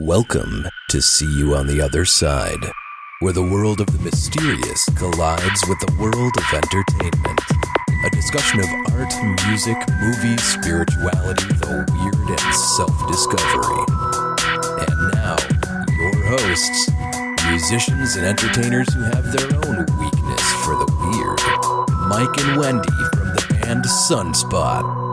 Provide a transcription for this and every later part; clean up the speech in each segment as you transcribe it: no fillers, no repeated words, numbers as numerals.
Welcome to See You on the Other Side, where the world of the mysterious collides with the world of entertainment. A discussion of art, music, movies, spirituality, the weird, and self-discovery. And now, your hosts, musicians and entertainers who have their own weakness for the weird, Mike and Wendy from the band Sunspot.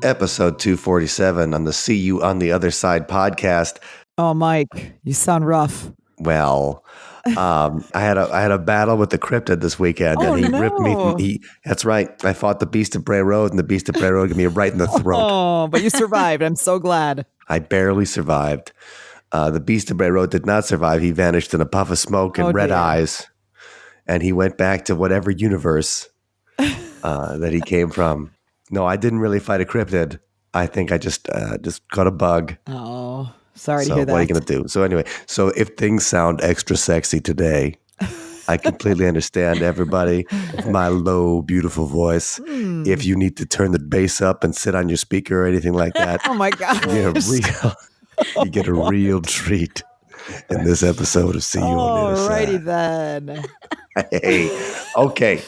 Episode 247 on the See You on the Other Side podcast. Oh, Mike, you sound rough. Well, I had a battle with the cryptid this weekend, and he ripped me. That's right. I fought the Beast of Bray Road, and the Beast of Bray Road got me right in the throat. Oh, but you survived. I'm so glad. I barely survived. The Beast of Bray Road did not survive. He vanished in a puff of smoke and red eyes, and he went back to whatever universe that he came from. No, I didn't really fight a cryptid. I think I just caught a bug. Oh, sorry to hear that. So what are you going to do? So anyway, so if things sound extra sexy today, I completely understand everybody. My low, beautiful voice. If you need to turn the bass up and sit on your speaker or anything like that. Oh my God. You get a real treat in this episode of See You on the Other Side. Alrighty then. Hey, okay.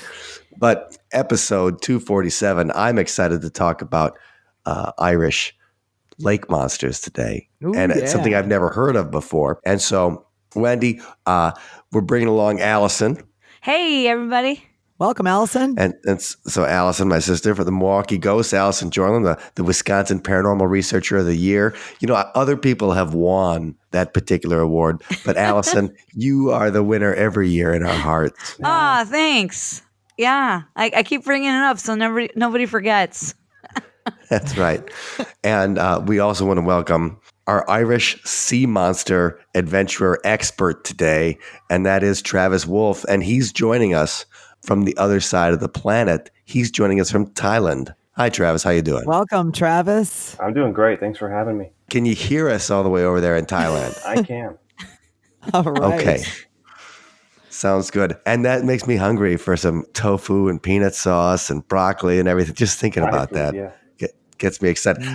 But episode 247, I'm excited to talk about Irish lake monsters today. Ooh, and it's something I've never heard of before. And so, Wendy, we're bringing along Allison. Hey, everybody. Welcome, Allison. And so Allison, my sister, for the Milwaukee Ghosts, Allison Jorland, the Wisconsin Paranormal Researcher of the Year. You know, other people have won that particular award, but Allison, you are the winner every year in our hearts. Ah, thanks. Yeah, I keep bringing it up so nobody forgets. That's right. And we also want to welcome our Irish sea monster adventurer expert today, and that is Travis Wolf, and he's joining us from the other side of the planet. He's joining us from Thailand. Hi, Travis. How you doing? Welcome, Travis. I'm doing great. Thanks for having me. Can you hear us all the way over there in Thailand? I can. All right. Okay. Sounds good. And that makes me hungry for some tofu and peanut sauce and broccoli and everything. Just thinking about that gets me excited.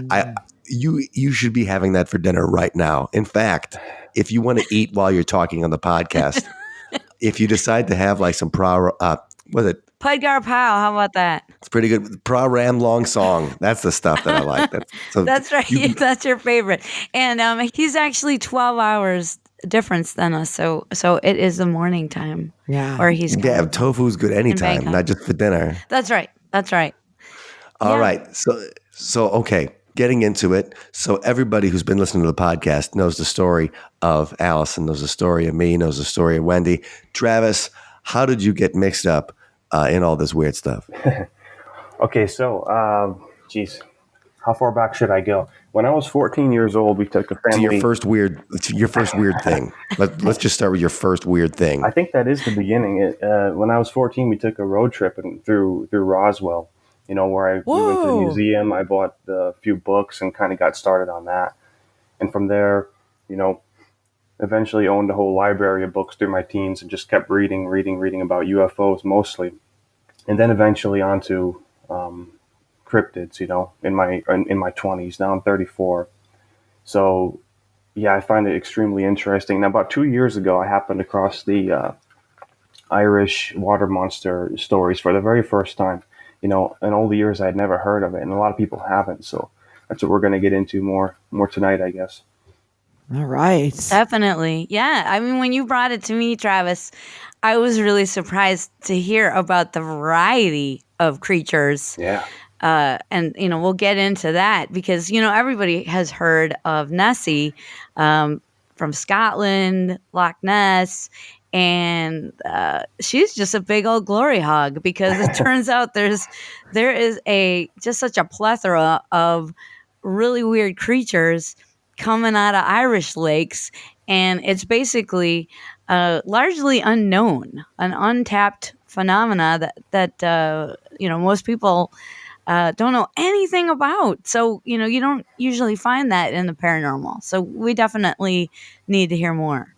You should be having that for dinner right now. In fact, if you want to eat while you're talking on the podcast, if you decide to have like some Pudgar Pow, how about that? It's pretty good. Pra Ram Long Song. That's the stuff that I like. That's right. That's your favorite. And he's actually 12 hours difference than us. So it is the morning time. Yeah. Or he's tofu's good anytime, not just for dinner. That's right. All right. So okay. Getting into it. So everybody who's been listening to the podcast knows the story of Allison, knows the story of me, knows the story of Wendy. Travis, how did you get mixed up in all this weird stuff? Okay, so, how far back should I go? When I was 14 years old, we took a family. To your first weird thing. Let's just start with your first weird thing. I think that is the beginning. When I was 14, we took a road trip through Roswell. You know, where we went to the museum. I bought a few books and kind of got started on that. And from there, you know, eventually owned a whole library of books through my teens and just kept reading about UFOs mostly. And then eventually onto cryptids, you know, in my 20s. Now I'm 34. So, yeah, I find it extremely interesting. Now, about 2 years ago, I happened across the Irish water monster stories for the very first time. You know, in all the years I had never heard of it, and a lot of people haven't. So that's what we're going to get into more tonight, I guess. All right. Definitely. Yeah. I mean, when you brought it to me, Travis, I was really surprised to hear about the variety of creatures. Yeah. And, you know, we'll get into that because, you know, everybody has heard of Nessie from Scotland, Loch Ness. And she's just a big old glory hog because it turns out there is just such a plethora of really weird creatures coming out of Irish lakes, and it's basically largely unknown, an untapped phenomena that you know, most people don't know anything about. So, you know, you don't usually find that in the paranormal. So we definitely need to hear more.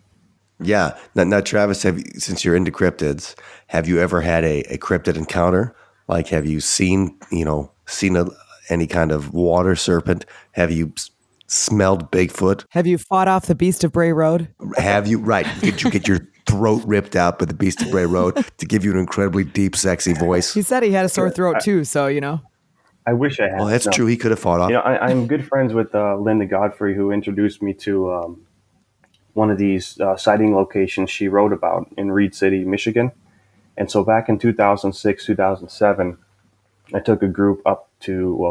Yeah. Now, Travis, since you're into cryptids, have you ever had a cryptid encounter? Like, have you seen any kind of water serpent? Have you smelled Bigfoot? Have you fought off the Beast of Bray Road? Have you? Right. Did you get your throat ripped out by the Beast of Bray Road to give you an incredibly deep, sexy voice? He said he had a sore throat too, so I wish I had. Well, that's true. He could have fought off. I'm good friends with Linda Godfrey, who introduced me to one of these sighting locations she wrote about in Reed City, Michigan. And so back in 2006, 2007, I took a group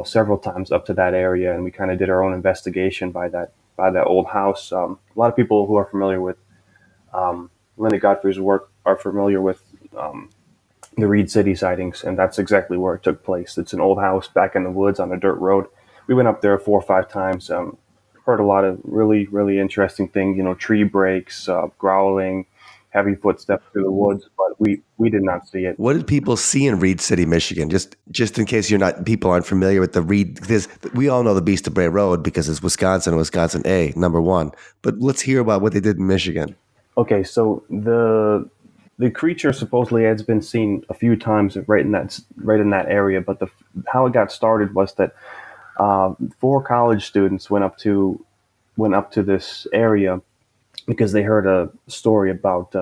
several times up to that area, and we kind of did our own investigation by that old house. A lot of people who are familiar with Linda Godfrey's work are familiar with the Reed City sightings, and that's exactly where it took place. It's an old house back in the woods on a dirt road. We went up there 4 or 5 times, heard a lot of really, really interesting things, tree breaks, growling, heavy footsteps through the woods, but we did not see it. What did people see in Reed City, Michigan? Just in case people aren't familiar with the Reed, we all know the Beast of Bray Road because it's Wisconsin A, number one. But let's hear about what they did in Michigan. Okay, so the creature supposedly has been seen a few times right in that area, but how it got started was that 4 college students went up to this area because they heard a story about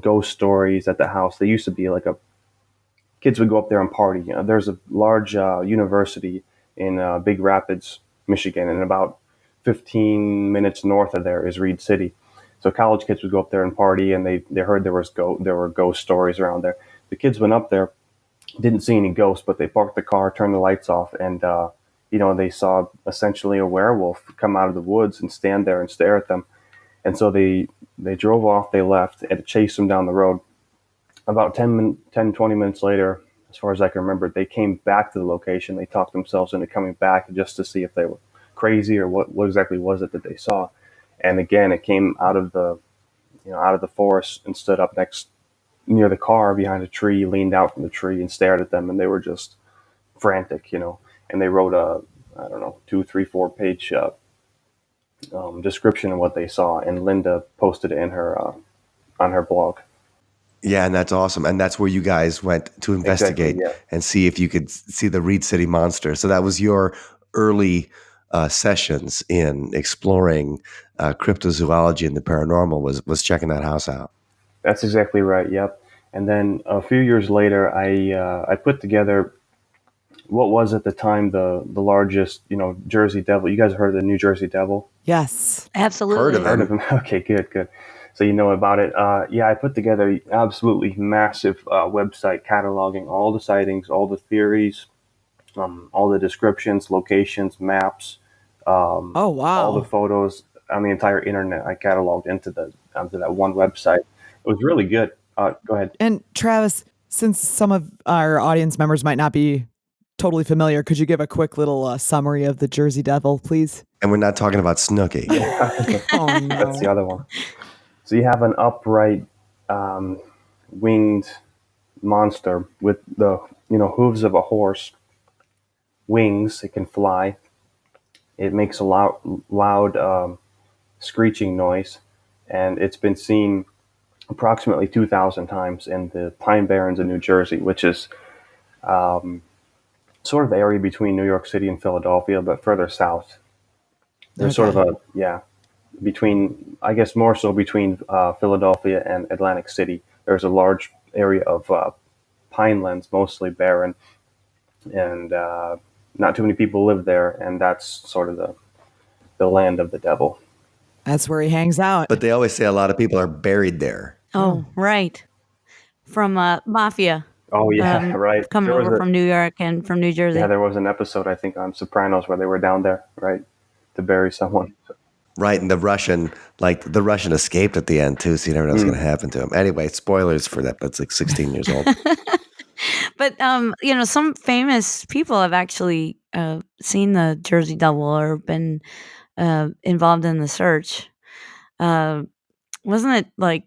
ghost stories at the house. They used to be kids would go up there and party. There's a large university in Big Rapids, Michigan, and about 15 minutes north of there is Reed City. So college kids would go up there and party, and they heard there were ghost stories around there. The kids went up there, didn't see any ghosts, but they parked the car, turned the lights off, and they saw essentially a werewolf come out of the woods and stand there and stare at them. And so they drove off, they left, and chased them down the road. About 10, 20 minutes later, as far as I can remember, they came back to the location. They talked themselves into coming back just to see if they were crazy or what exactly was it that they saw. And again, it came out of the forest and stood up near the car behind a tree, leaned out from the tree and stared at them. And they were just frantic, and they wrote a, 2, 3, 4 page description of what they saw. And Linda posted it in her on her blog. Yeah, and that's awesome. And that's where you guys went to investigate and see if you could see the Reed City monster. So that was your early sessions in exploring cryptozoology and the paranormal was checking that house out. That's exactly right. Yep. And then a few years later, I put together what was at the time the largest, Jersey Devil. You guys heard of the New Jersey Devil? Yes, absolutely. Heard of him. Okay, good. So you know about it. I put together an absolutely massive website cataloging all the sightings, all the theories, all the descriptions, locations, maps. Oh, wow. All the photos on the entire internet. I cataloged onto that one website. It was really good. Go ahead. And Travis, since some of our audience members might not be totally familiar, could you give a quick little summary of the Jersey Devil, please? And we're not talking about Snooki. Oh, no. That's the other one. So you have an upright, winged monster with the hooves of a horse, wings. It can fly. It makes a loud screeching noise, and it's been seen approximately 2,000 times in the Pine Barrens in New Jersey, which is sort of the area between New York City and Philadelphia, but further south. There's sort of between, I guess more so between Philadelphia and Atlantic City. There's a large area of pinelands, mostly barren, and not too many people live there, and that's sort of the land of the devil. That's where he hangs out. But they always say a lot of people are buried there. Oh, right. From Mafia. Oh, yeah, right. Coming over from New York and from New Jersey. Yeah, there was an episode, I think, on Sopranos where they were down there, right, to bury someone. Right, and the Russian escaped at the end, too, so you never know what's going to happen to him. Anyway, spoilers for that, but it's like 16 years old. But, some famous people have actually seen the Jersey Devil or been involved in the search. Wasn't it like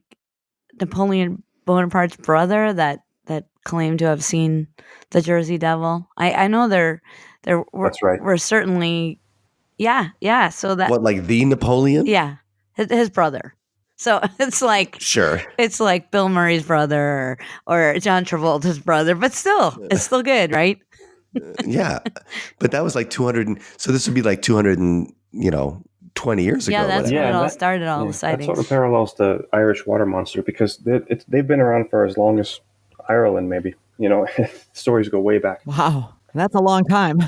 Napoleon Bonaparte's brother that claimed to have seen the Jersey Devil? I know there That's right. were certainly, yeah. So that What, like the Napoleon? yeah, his brother. So it's like Sure. it's like Bill Murray's brother or John Travolta's brother, but still, it's still good, right? Yeah, but that was like 200. So this would be like 200 20 years ago. Yeah, that's whatever. when it all started, all the sightings. That sort of parallels the Irish water monster because they've been around for as long as Ireland, maybe. Stories go way back. Wow, that's a long time.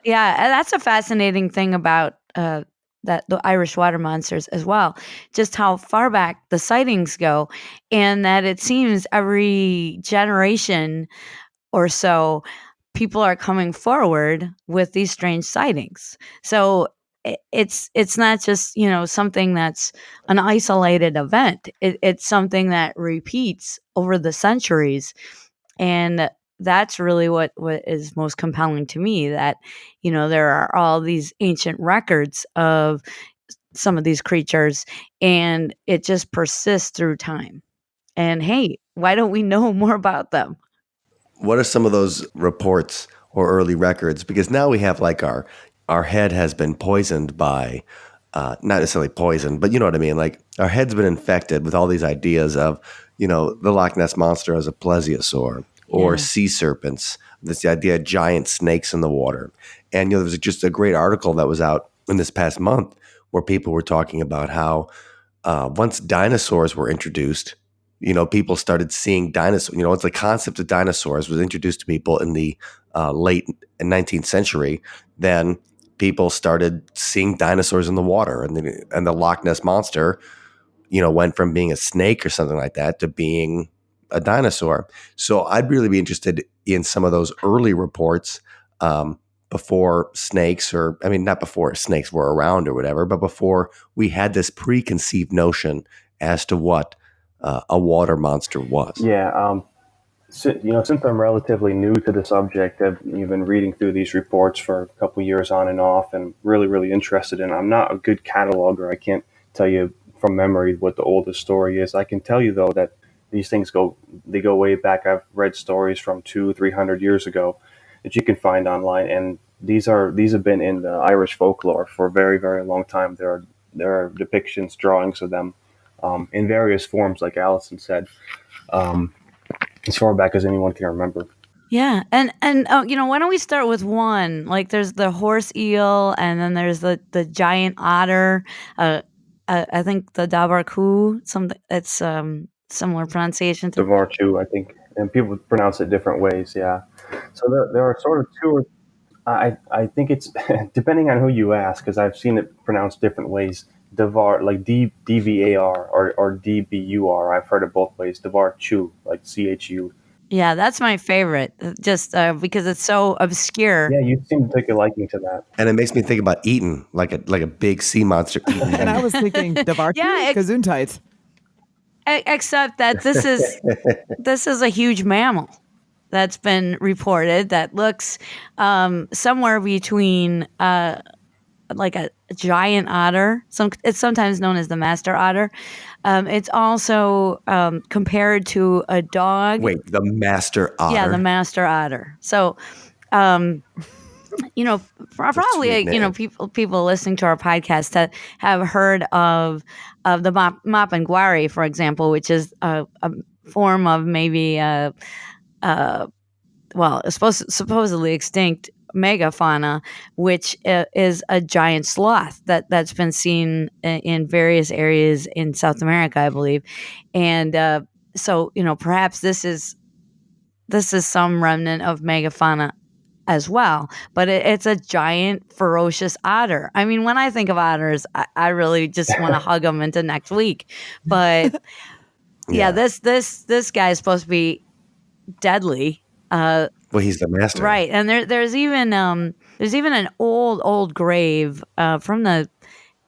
Yeah, and that's a fascinating thing about the Irish water monsters as well. Just how far back the sightings go, and that it seems every generation or so, people are coming forward with these strange sightings. So it's not just something that's an isolated event. It's something that repeats over the centuries, and that's really what is most compelling to me, that there are all these ancient records of some of these creatures, and it just persists through time. And hey, why don't we know more about them? What are some of those reports or early records? Because now we have like our head has been poisoned by, not necessarily poisoned, but you know what I mean? Like our head's been infected with all these ideas of, the Loch Ness Monster as a plesiosaur or sea serpents. This the idea of giant snakes in the water. And, there was just a great article that was out in this past month where people were talking about how once dinosaurs were introduced, people started seeing dinosaurs. It's the concept of dinosaurs was introduced to people in the late 19th century. Then people started seeing dinosaurs in the water, and the Loch Ness Monster, went from being a snake or something like that to being a dinosaur. So I'd really be interested in some of those early reports before snakes, or I mean, not before snakes were around or whatever, but before we had this preconceived notion as to what a water monster was. Yeah. Since I'm relatively new to the subject, I've been reading through these reports for a couple of years on and off, and really, really interested in. I'm not a good cataloger. I can't tell you from memory what the oldest story is. I can tell you though that these things go way back. I've read stories from 200-300 years ago that you can find online, and these have been in the Irish folklore for a very, very long time. There are depictions, drawings of them in various forms, like Allison said. As far back as anyone can remember. Yeah, and why don't we start with one? Like, there's the horse eel, and then there's the giant otter. I think the dabarku. Something it's similar pronunciation to Davarchu, I think, and people pronounce it different ways. Yeah, so there are sort of two. Or I think it's depending on who you ask, because I've seen it pronounced different ways. Davar, like DVAR or DBUR. I've heard it both ways. Davarchu, like CHU. Yeah, that's my favorite, just because it's so obscure. Yeah, you seem to take a liking to that. And it makes me think about eating, like a big sea monster eating. And I was thinking Davarku, Gesundheit. Except that this is a huge mammal that's been reported that looks somewhere between like a giant otter. It's sometimes known as the master otter. It's also compared to a dog. Wait, the master otter? Yeah, the master otter. So, probably people listening to our podcast have heard of the Mapinguari, for example, which is a form of maybe supposedly extinct megafauna, which is a giant sloth that's been seen in various areas in South America, I believe. And so perhaps this is some remnant of megafauna as well, but it's a giant ferocious otter. I mean, when I think of otters, I really just want to hug them into next week. But yeah, this guy is supposed to be deadly. Well, he's the master, right? And there's even an old grave from the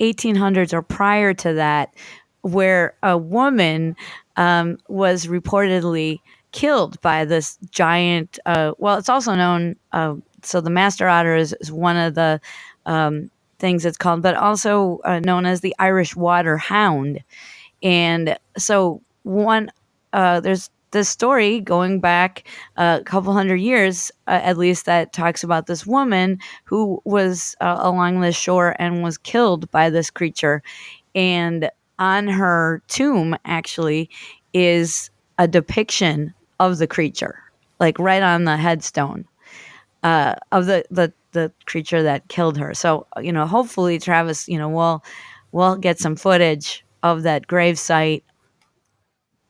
1800s or prior to that, where a woman was reportedly killed by this giant. It's also known. So the master otter is one of the things it's called, but also known as the Irish water hound. And so there's this story going back a couple hundred years, at least, that talks about this woman who was along the shore and was killed by this creature. And on her tomb, actually, is a depiction of the creature, like right on the headstone. of the creature that killed her. So hopefully, Travis, we'll get some footage of that grave site.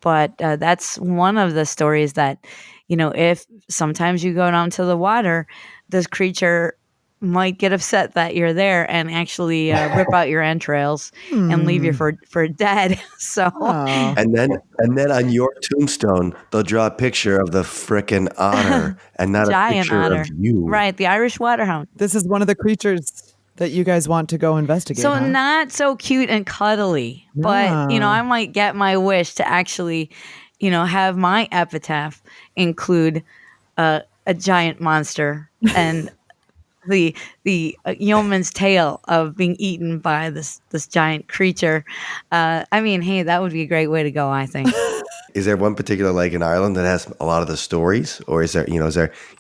But that's one of the stories that, if sometimes you go down to the water, this creature might get upset that you're there and actually rip out your entrails and leave you for dead. So, and then on your tombstone, they'll draw a picture of the frickin' otter and not a giant picture otter, of you. right? The Irish waterhound. This is one of the creatures that you guys want to go investigate. So huh? not so cute and cuddly, but I might get my wish to actually, have my epitaph include a giant monster and the yeoman's tale of being eaten by this giant creature. Hey, that would be a great way to go, I think. Is there one particular lake in Ireland that has a lot of the stories, or is there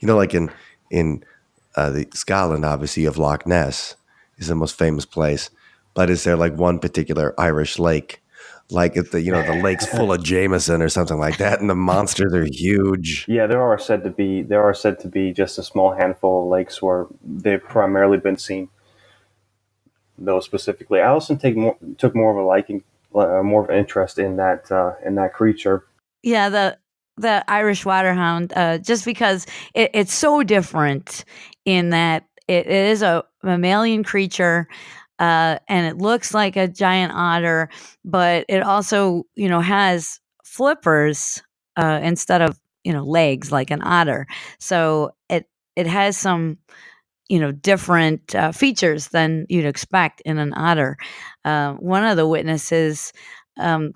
like in the Scotland, obviously, of Loch Ness is the most famous place, but is there like one particular Irish lake, like the lake's full of Jameson or something like that, and the monsters are huge? Yeah, there are said to be just a small handful of lakes where they've primarily been seen. Those specifically, Allison took more of a liking, more of an interest in that creature. Yeah, the Irish waterhound, just because it's so different in that it is a mammalian creature, and it looks like a giant otter, but it also has flippers instead of legs like an otter. So it has some different features than you'd expect in an otter. One of the witnesses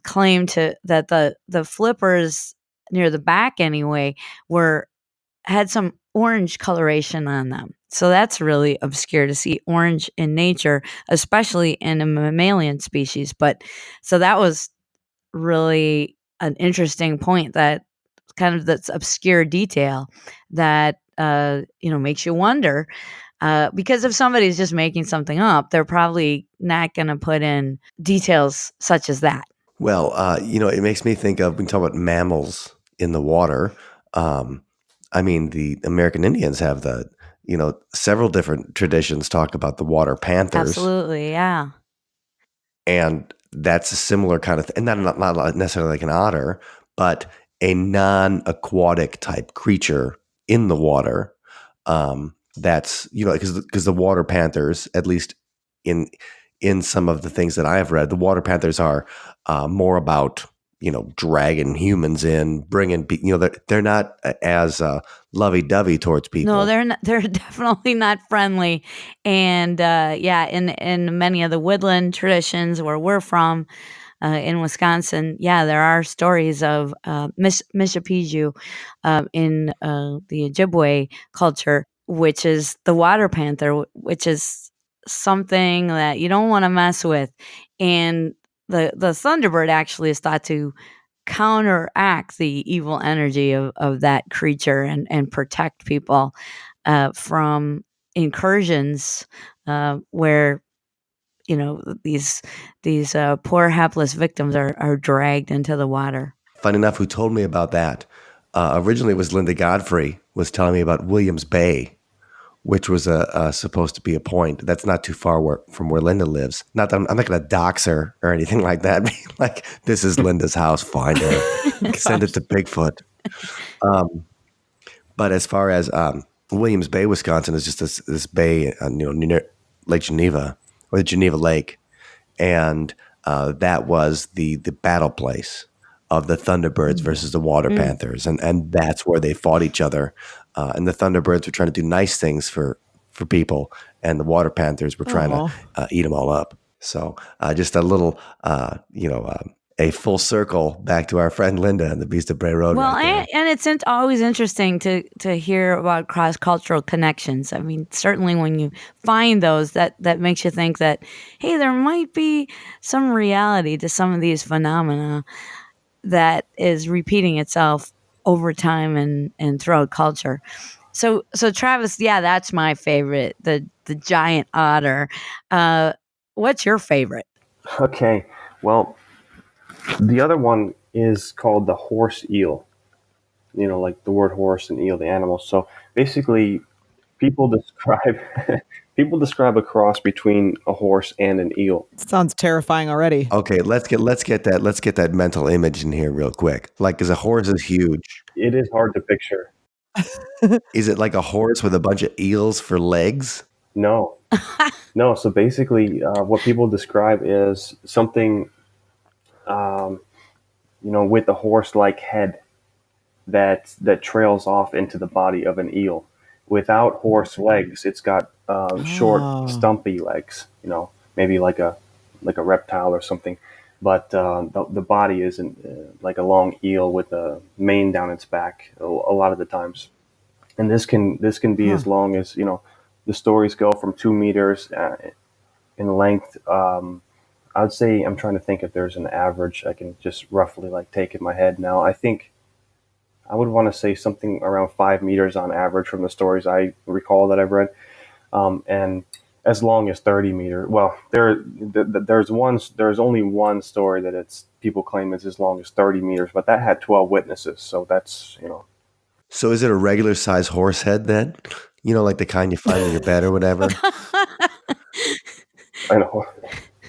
claimed that the flippers near the back anyway had some orange coloration on them. So that's really obscure to see orange in nature, especially in a mammalian species. But so that was really an interesting point, that kind of that's obscure detail that makes you wonder. Because if somebody's just making something up, they're probably not going to put in details such as that. Well, it makes me think of, when we talk about mammals in the water. The American Indians have several different traditions talk about the water panthers. Absolutely, yeah. And that's a similar kind of thing. And not necessarily like an otter, but a non-aquatic type creature in the water. That's, because the water panthers, at least in some of the things that I have read, the water panthers are more about, dragging humans in, bringing, they're not as lovey-dovey towards people. No, they're not, they're definitely not friendly. And in many of the woodland traditions where we're from, in Wisconsin, there are stories of Mishapiju in the Ojibwe culture, which is the water panther, which is something that you don't want to mess with. And the thunderbird actually is thought to counteract the evil energy of that creature and protect people from incursions where these poor hapless victims are dragged into the water. Funny enough, who told me about that originally was Linda Godfrey, was telling me about Williams Bay, which was supposed to be a point that's not too far from where Linda lives. Not that I'm not going to dox her or anything like that. Like, this is Linda's house, find her, send it to Bigfoot. But as far as Williams Bay, Wisconsin, is just this bay, near Lake Geneva, or the Geneva Lake, and that was the battle place of the Thunderbirds versus the Water Panthers, and that's where they fought each other. And the Thunderbirds were trying to do nice things for people, and the Water Panthers were trying to eat them all up. So just a little, a full circle back to our friend Linda and the Beast of Bray Road. Well, right and it's always interesting to hear about cross-cultural connections. I mean, certainly when you find those, that makes you think that, hey, there might be some reality to some of these phenomena that is repeating itself over time and throughout culture. So Travis, that's my favorite, the giant otter. What's your favorite? Okay, well, the other one is called the horse eel. Like the word horse and eel, the animal. So basically, people describe people describe a cross between a horse and an eel. Sounds terrifying already. Okay, let's get that mental image in here real quick. Like, because a horse is huge. It is hard to picture. Is it like a horse with a bunch of eels for legs? No, no. So basically, what people describe is something, with a horse-like head that trails off into the body of an eel. Without horse legs, it's got short, stumpy legs. Maybe like a reptile or something. But the body isn't like a long eel with a mane down its back a lot of the times. And this can be as long as the stories go from 2 meters in length. I would say, I'm trying to think if there's an average I can just roughly like take in my head now. I think I would want to say something around 5 meters on average from the stories I recall that I've read, and as long as 30 meters. Well, there's only one story that it's people claim it's as long as 30 meters, but that had 12 witnesses, so that's. So is it a regular size horse head then? Like the kind you find in your bed or whatever? I know.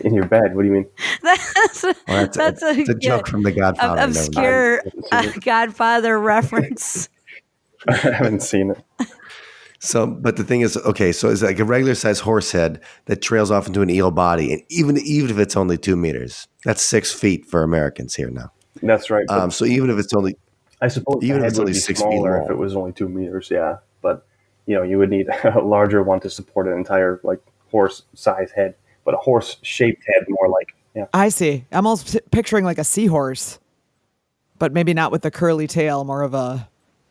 In your bed? What do you mean? That's a joke from The Godfather. Obscure Godfather reference. I haven't seen it. So, but the thing is, okay, so it's like a regular size horse head that trails off into an eel body, and even if it's only 2 meters, that's 6 feet for Americans here now. That's right. So even if it's only, I suppose even if it's only 6 feet long, if it was only 2 meters, yeah. But you would need a larger one to support an entire like horse size head. But a horse-shaped head, more like, yeah. I see. I'm almost picturing like a seahorse, but maybe not with the curly tail, more of a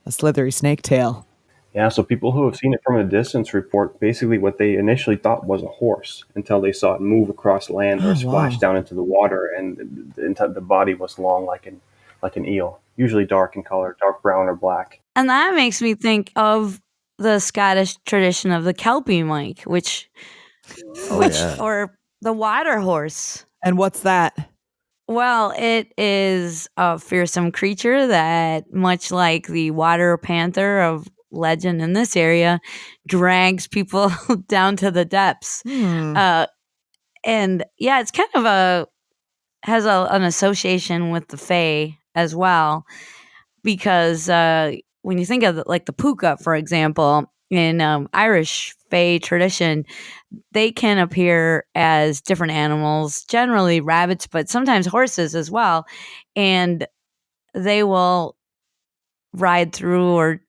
slithery snake tail. Yeah, so people who have seen it from a distance report basically what they initially thought was a horse until they saw it move across land or splash down into the water, and the body was long like an eel, usually dark in color, dark brown or black. And that makes me think of the Scottish tradition of the Kelpie, Mike, which or the water horse. And what's that? Well, it is a fearsome creature that, much like the water panther of legend in this area, drags people down to the depths. And yeah, it's kind of has an association with the Fae as well, because when you think of like the puka, for example, in Irish Fae tradition, they can appear as different animals, generally rabbits, but sometimes horses as well. And they will ride through or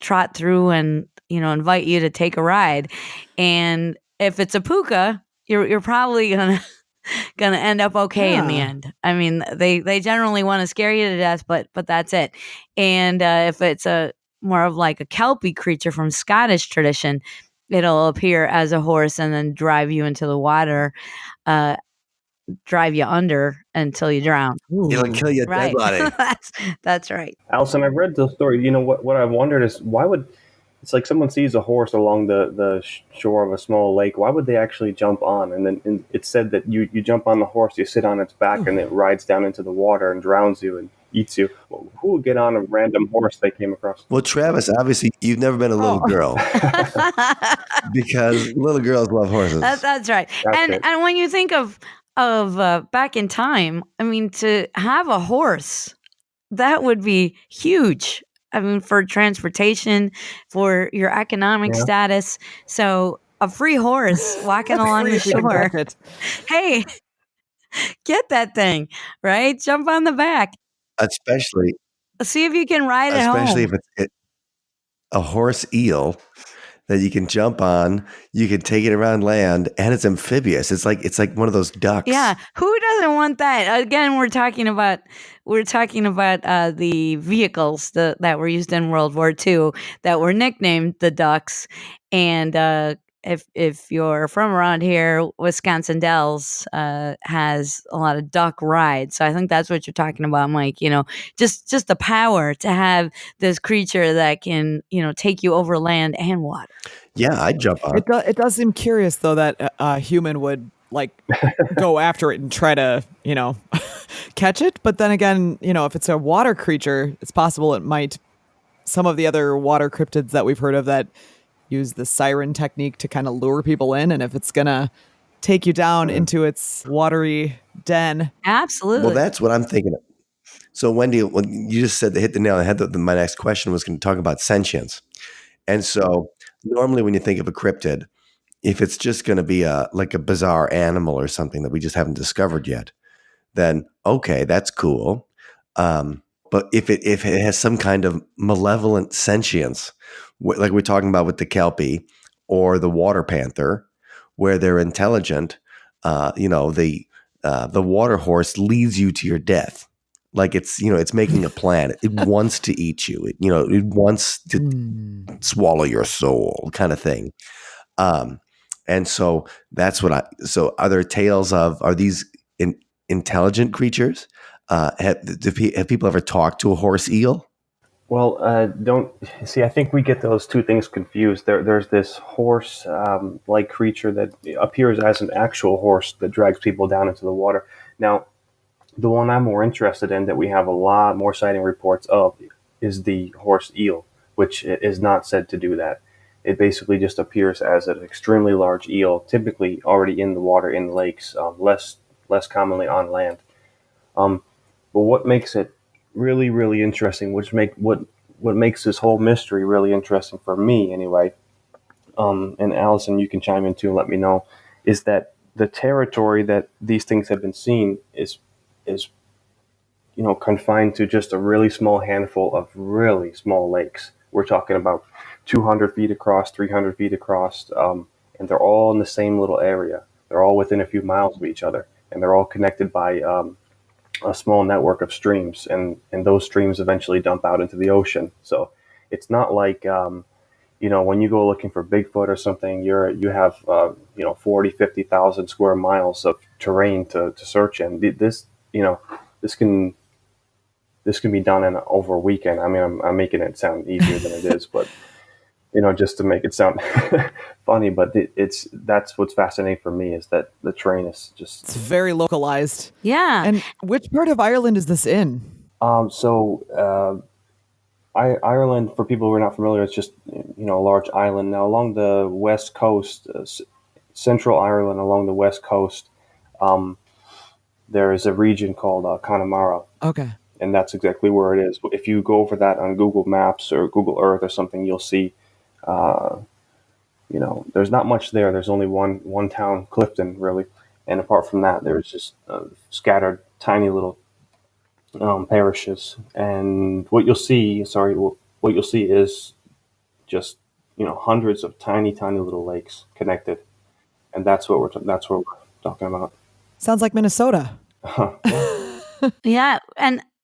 trot through and, invite you to take a ride. And if it's a puka, you're probably gonna end up okay in the end. I mean, they generally want to scare you to death, but that's it. And if it's more of like a Kelpie creature from Scottish tradition, it'll appear as a horse and then drive you into the water, drive you under until you drown. It'll kill you dead body. That's right. Allison, I've read the story. What I've wondered is why would it's like someone sees a horse along the shore of a small lake. Why would they actually jump on? And then it's said that you jump on the horse, you sit on its back, and it rides down into the water and drowns you and eats you. Well, who would get on a random horse they came across? Well, Travis, obviously you've never been a little girl because little girls love horses. That's right. And when you think of back in time, I mean, to have a horse, that would be huge. I mean, for transportation, for your economic status. So a free horse walking along the shore. Hey, get that thing, right? Jump on the back. Especially. See if you can ride it home. Especially if it's a horse eel that you can jump on, you can take it around land, and it's amphibious. It's like one of those ducks. Yeah, who doesn't want that? Again, we're talking about the vehicles that were used in World War II that were nicknamed the ducks. And if you're from around here, Wisconsin Dells has a lot of duck rides. So I think that's what you're talking about, Mike. Just the power to have this creature that can, take you over land and water. Yeah, I'd jump on. It does seem curious, though, that a human would like go after it and try to, catch it. But then again, if it's a water creature, it's possible it might. Some of the other water cryptids that we've heard of that use the siren technique to kind of lure people in, and if it's gonna take you down into its watery den. Absolutely. Well, that's what I'm thinking of. So, Wendy, when you just said, hit the nail on the head, that my next question was going to talk about sentience. And so, normally when you think of a cryptid, if it's just going to be like a bizarre animal or something that we just haven't discovered yet, then okay, that's cool. But if it has some kind of malevolent sentience, like we're talking about with the kelpie or the water panther, where they're intelligent, the water horse leads you to your death. Like it's making a plan. It wants to eat you. It wants to swallow your soul, kind of thing. And so that's so are there tales are these intelligent creatures? Have people ever talked to a horse eel? Well, don't see. I think we get those two things confused. There's this horse like creature that appears as an actual horse that drags people down into the water. Now, the one I'm more interested in that we have a lot more sighting reports of is the horse eel, which is not said to do that. It basically just appears as an extremely large eel, typically already in the water in lakes, less commonly on land. But what makes it really, really interesting, what makes this whole mystery really interesting for me anyway, and Allison, you can chime in too and let me know, is that the territory that these things have been seen is confined to just a really small handful of really small lakes. We're talking about 200 feet across, 300 feet across, and they're all in the same little area. They're all within a few miles of each other, and they're all connected by a small network of streams, and those streams eventually dump out into the ocean. So it's not like when you go looking for Bigfoot or something, you have 40, 50,000 square miles of terrain to search in. This can be done in over a weekend. I mean, I'm making it sound easier than it is, but just to make it sound funny. But that's what's fascinating for me, is that the terrain is just, it's very localized. Yeah. And which part of Ireland is this in? Ireland, for people who are not familiar, it's just a large island. Now, along the west coast, central Ireland, along the west coast, there is a region called Connemara. Okay. And that's exactly where it is. If you go over that on Google Maps or Google Earth or something, you'll see, there's not much there. There's only one town, Clifton, really. And apart from that, there's just scattered tiny little parishes. And what you'll see is just, hundreds of tiny, tiny little lakes connected. And that's what we're talking about. Sounds like Minnesota. Yeah.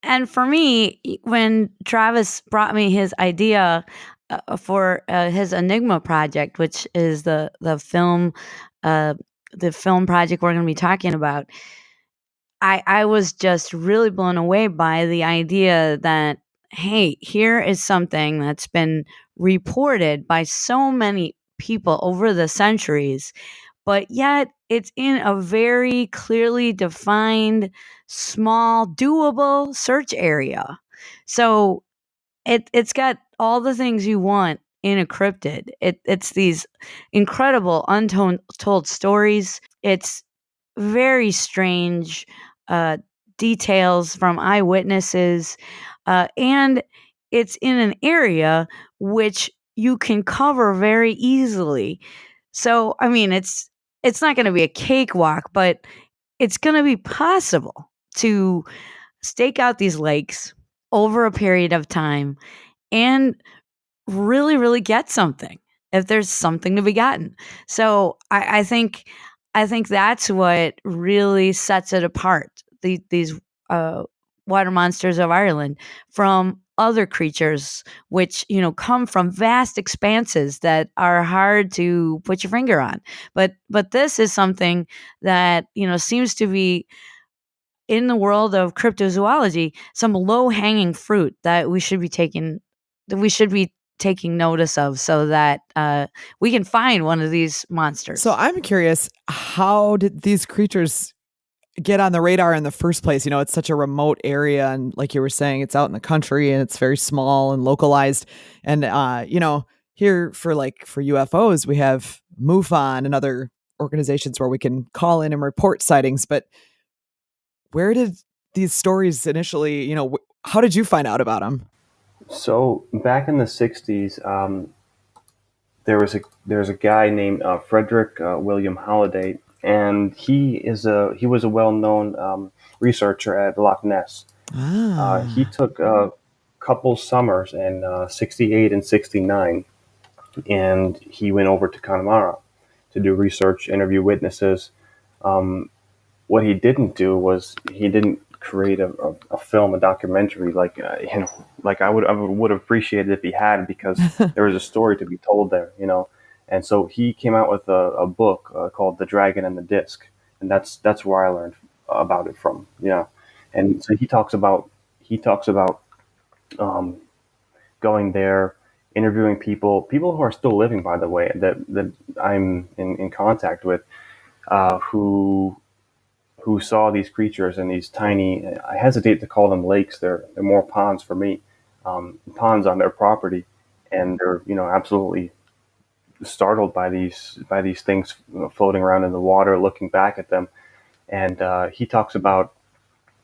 And for me, when Travis brought me his idea for his Enigma project, which is the film project we're going to be talking about, I was just really blown away by the idea that, hey, here is something that's been reported by so many people over the centuries, but yet it's in a very clearly defined, small, doable search area. So it's got all the things you want in a cryptid. It's these incredible untold stories. It's very strange details from eyewitnesses, and it's in an area which you can cover very easily. So, I mean, it's not going to be a cakewalk, but it's going to be possible to stake out these lakes over a period of time and really, really get something if there's something to be gotten. So I think that's what really sets it apart. These water monsters of Ireland from other creatures, which come from vast expanses that are hard to put your finger on. But this is something that seems to be, in the world of cryptozoology, some low hanging fruit that we should be taking notice of, so that we can find one of these monsters. So I'm curious, how did these creatures get on the radar in the first place? It's such a remote area, and like you were saying, it's out in the country and it's very small and localized. And here for UFOs, we have MUFON and other organizations where we can call in and report sightings. But where did these stories initially, how did you find out about them? So back in the 60s, there was a guy named Frederick William Holliday, and he was a well-known researcher at Loch Ness. He took a couple summers in 68 and 69, and he went over to Connemara to do research, interview witnesses. What he didn't do was he didn't create a film, a documentary like I would have appreciated if he had, because there was a story to be told there, And so he came out with a book called The Dragon and the Disc, and that's where I learned about it from. And so he talks about going there, interviewing people who are still living, by the way, that I'm in contact with, who saw these creatures in these tiny, I hesitate to call them lakes, they're more ponds for me, ponds on their property, and they're absolutely startled by these things floating around in the water, looking back at them. And he talks about,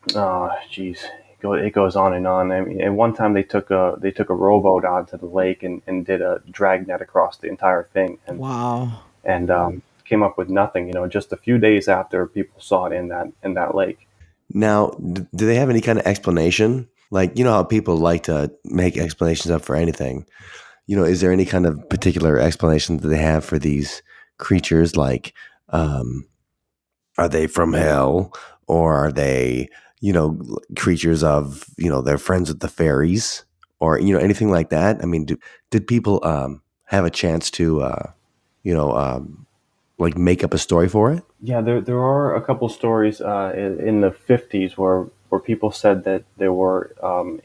it goes on and on. I mean, and one time they took a rowboat onto the lake and did a drag net across the entire thing. And, wow. And came up with nothing. Just a few days after people saw it in that lake. Now, do they have any kind of explanation? Like, how people like to make explanations up for anything. Is there any kind of particular explanation that they have for these creatures? Like, are they from hell, or are they, creatures of, they're friends with the fairies, or, anything like that? I mean, did people have a chance to, make up a story for it? Yeah, there are a couple stories in the 50s where people said that there were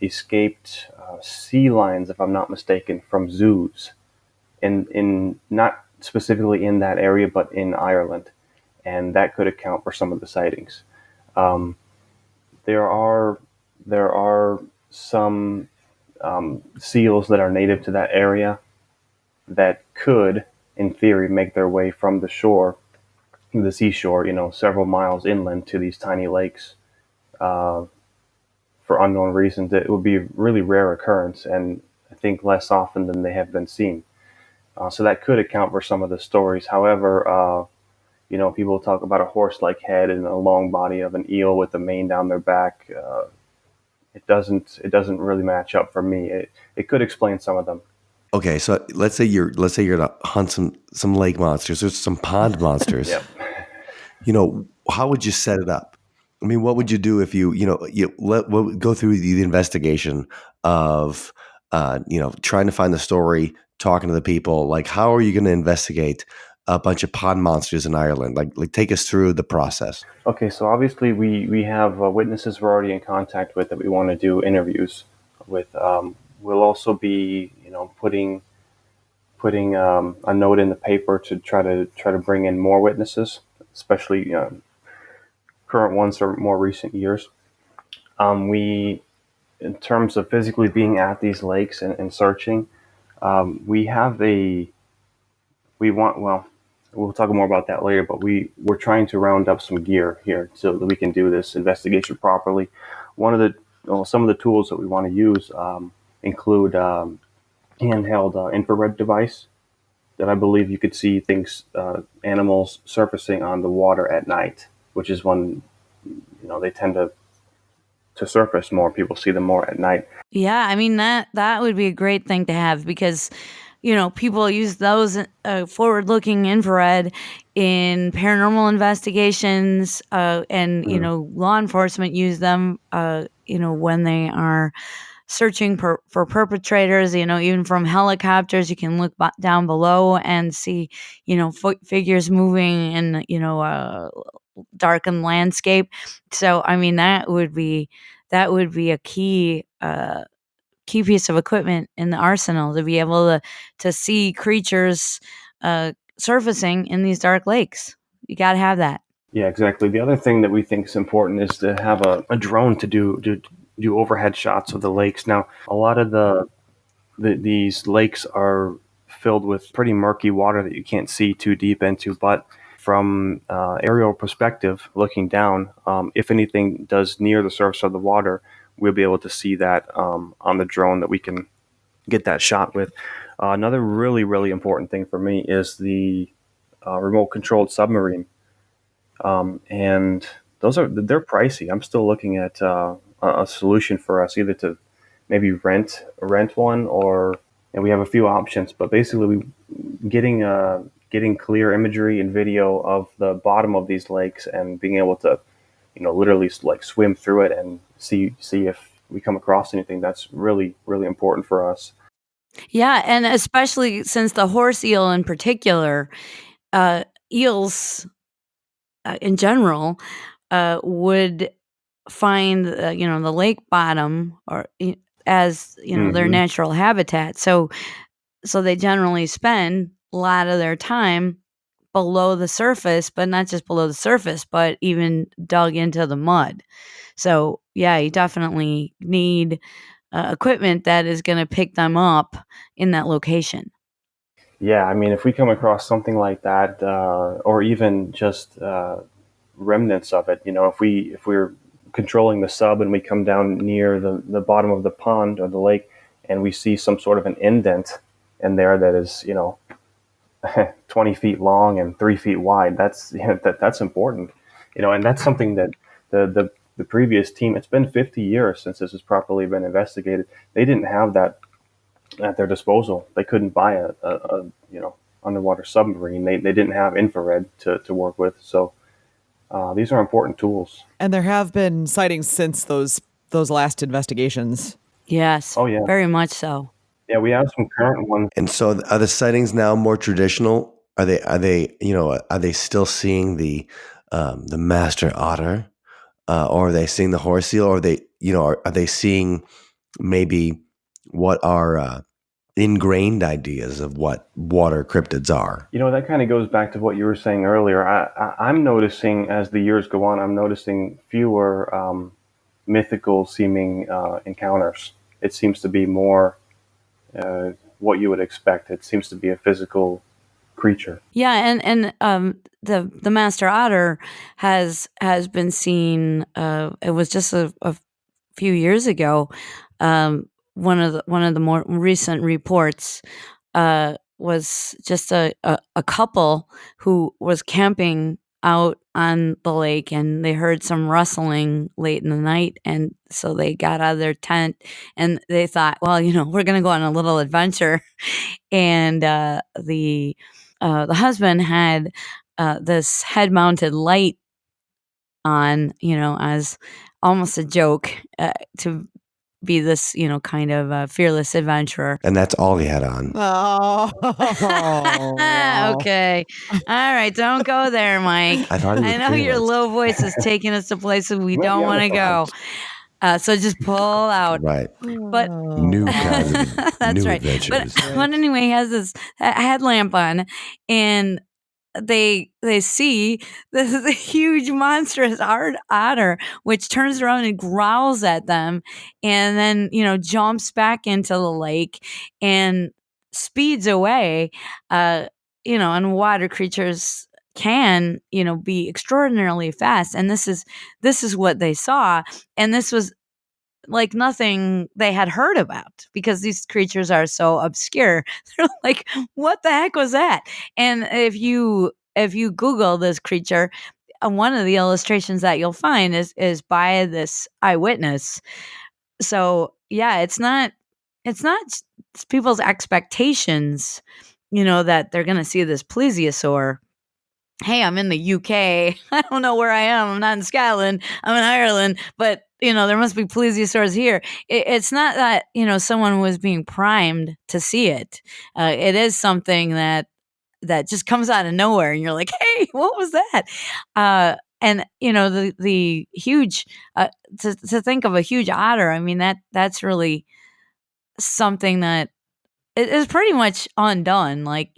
escaped sea lions, if I'm not mistaken, from zoos, in not specifically in that area, but in Ireland, and that could account for some of the sightings. There are some seals that are native to that area that could, in theory, make their way from the seashore, several miles inland to these tiny lakes. For unknown reasons, it would be a really rare occurrence, and I think less often than they have been seen. So that could account for some of the stories. However, people talk about a horse-like head and a long body of an eel with a mane down their back. It doesn't really match up for me. It could explain some of them. Okay, so let's say you're to hunt some lake monsters or some pond monsters. Yep. How would you set it up? I mean, what would you do if you go through the investigation of trying to find the story, talking to the people? Like, how are you going to investigate a bunch of pond monsters in Ireland? Like take us through the process. Okay, so obviously we have witnesses we're already in contact with that we want to do interviews with. We'll also be putting a note in the paper to try to bring in more witnesses, especially current ones or more recent years. We, in terms of physically being at these lakes and searching, we'll talk more about that later, but we're trying to round up some gear here so that we can do this investigation properly. Some of the tools that we want to use include handheld infrared device that I believe you could see things, animals surfacing on the water at night, which is when they tend to surface more. People see them more at night. Yeah, I mean that would be a great thing to have, because people use those forward-looking infrared in paranormal investigations, and law enforcement use them when they are searching for perpetrators. Even from helicopters, you can look down below and see figures moving in darkened landscape. So I mean that would be a key piece of equipment in the arsenal, to be able to see creatures surfacing in these dark lakes. You got to have that. Yeah, exactly. The other thing that we think is important is to have a drone to do overhead shots of the lakes. Now, a lot of these lakes are filled with pretty murky water that you can't see too deep into. But from aerial perspective, looking down, if anything does near the surface of the water, we'll be able to see that on the drone that we can get that shot with. Another really, really important thing for me is the remote controlled submarine. And they're pricey. I'm still looking at a solution for us, either to maybe rent one, or we have a few options. But basically, getting clear imagery and video of the bottom of these lakes and being able to, literally like swim through it and see if we come across anything. That's really, really important for us. Yeah, and especially since the horse eel in particular, eels in general would find the lake bottom or as their natural habitat. So they generally spend a lot of their time below the surface, but not just below the surface, but even dug into the mud. So yeah, you definitely need equipment that is going to pick them up in that location. Yeah, I mean, if we come across something like that, or even just remnants of it, if we're controlling the sub and we come down near the bottom of the pond or the lake and we see some sort of an indent in there that is 20 feet long and 3 feet wide, that's that's important, and that's something that the previous team, it's been 50 years since this has properly been investigated. They didn't have that at their disposal. They couldn't buy a underwater submarine. They didn't have infrared to work with. So these are important tools. And there have been sightings since those last investigations. Yes. Oh yeah. Very much so. Yeah, we have some current ones. And so, are the sightings now more traditional? Are they still seeing the master otter, or are they seeing the horse seal, or are they seeing maybe what are ingrained ideas of what water cryptids are? That kind of goes back to what you were saying earlier. I'm noticing as the years go on, I'm noticing fewer mythical seeming encounters. It seems to be more what you would expect. It seems to be a physical creature. Yeah, and the master otter has been seen. It was just a few years ago. One of the more recent reports was just a couple who was camping out on the lake, and they heard some rustling late in the night, and so they got out of their tent and they thought, well, we're going to go on a little adventure. And the husband had this head-mounted light on, as almost a joke to be this, kind of fearless adventurer. And that's all he had on. Oh, okay. All right. Don't go there, Mike. I know your low voice is taking us to places we don't want to go. So just pull out. Right. But new kinds of that's new right. adventures. But anyway, he has this headlamp on, and they see this huge monstrous otter, which turns around and growls at them, and then jumps back into the lake and speeds away. And water creatures can be extraordinarily fast, and this is what they saw, and this was like nothing they had heard about, because these creatures are so obscure. They're like, what the heck was that? And if you Google this creature, one of the illustrations that you'll find is by this eyewitness. So yeah, it's not people's expectations, that they're going to see this plesiosaur. Hey, I'm in the UK. I don't know where I am. I'm not in Scotland. I'm in Ireland, but there must be plesiosaurs here. It's not that, someone was being primed to see it. It is something that just comes out of nowhere, and you're like, hey, what was that? And the huge, to think of a huge otter, I mean, that's really something that is pretty much undone. Like,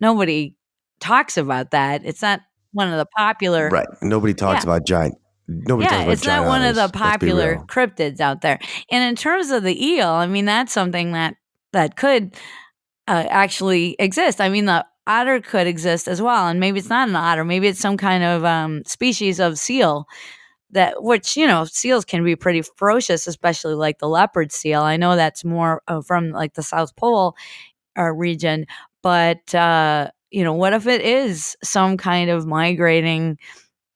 nobody talks about that. It's not one of the popular. Right. Nobody talks about giant. Nobody talks about it's not one of the popular cryptids out there. And in terms of the eel, I mean, that's something that could actually exist. I mean, the otter could exist as well, and maybe it's not an otter. Maybe it's some kind of species of seal that, which, seals can be pretty ferocious, especially like the leopard seal. I know that's more from like the South Pole region, but what if it is some kind of migrating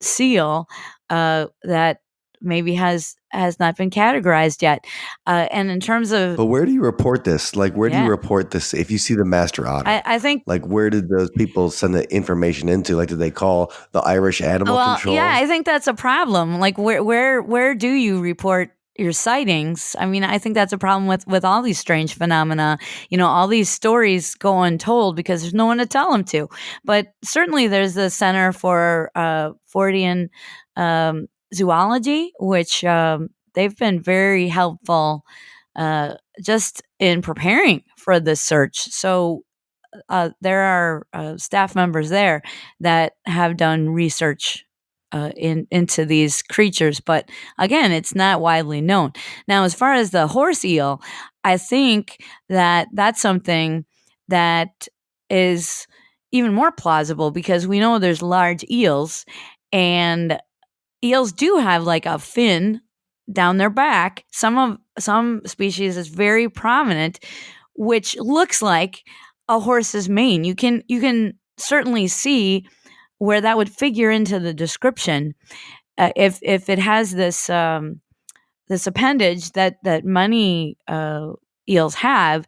seal that maybe has not been categorized yet? And in terms of, But where do you report this? Like, where do you Yeah. report this if you see the master otter? I think, Like, where did those people send the information into? Like, did they call the Irish Animal Control? yeah, I think that's a problem. Like, where do you report your sightings? I mean, I think that's a problem with all these strange phenomena. All these stories go untold because there's no one to tell them to. But certainly, there's the Center for Fortean Zoology, which they've been very helpful just in preparing for this search. So there are staff members there that have done research into these creatures, but again, it's not widely known. Now, as far as the horse eel, I think that that's something that is even more plausible because we know there's large eels, and eels do have like a fin down their back. Some species is very prominent, which looks like a horse's mane. You can certainly see where that would figure into the description. If it has this appendage that many eels have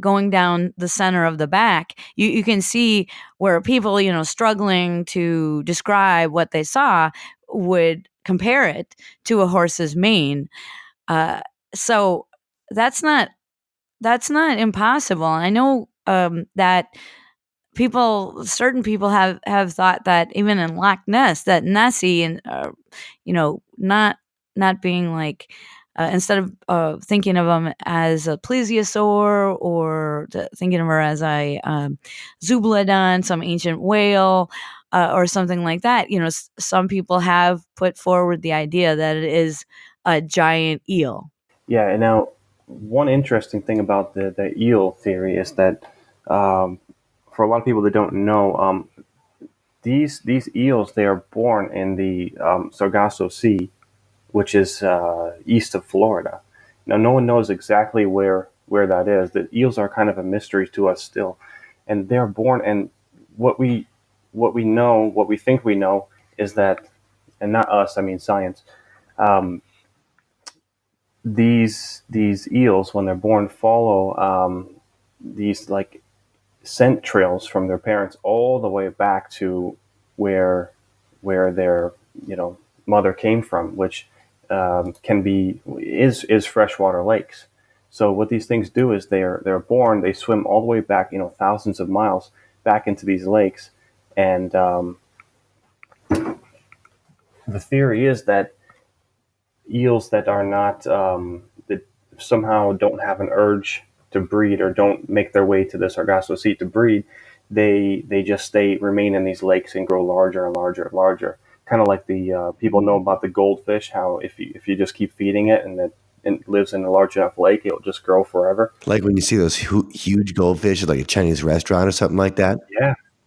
going down the center of the back, you can see where people struggling to describe what they saw would compare it to a horse's mane. So that's not impossible. I know that certain people have thought that even in Loch Ness, that Nessie, and not being like, instead of thinking of them as a plesiosaur, or thinking of her as a zeuglodon, some ancient whale, or something like that. Some people have put forward the idea that it is a giant eel. Yeah, and now one interesting thing about the eel theory is that for a lot of people that don't know, these eels, they are born in the Sargasso Sea, which is east of Florida. Now, no one knows exactly where that is. The eels are kind of a mystery to us still, and they're born. And what we know, what we think we know, is that, and not us, I mean science. These eels, when they're born, follow these like scent trails from their parents all the way back to where their mother came from, which can be is freshwater lakes. So what these things do is they're born, they swim all the way back, thousands of miles back into these lakes, and the theory is that eels that are not that somehow don't have an urge to breed, or don't make their way to the Sargasso Sea to breed, they just remain in these lakes and grow larger and larger and larger. Kind of like the people know about the goldfish, how if you just keep feeding it and it lives in a large enough lake, it'll just grow forever. Like when you see those huge goldfish at like a Chinese restaurant or something like that.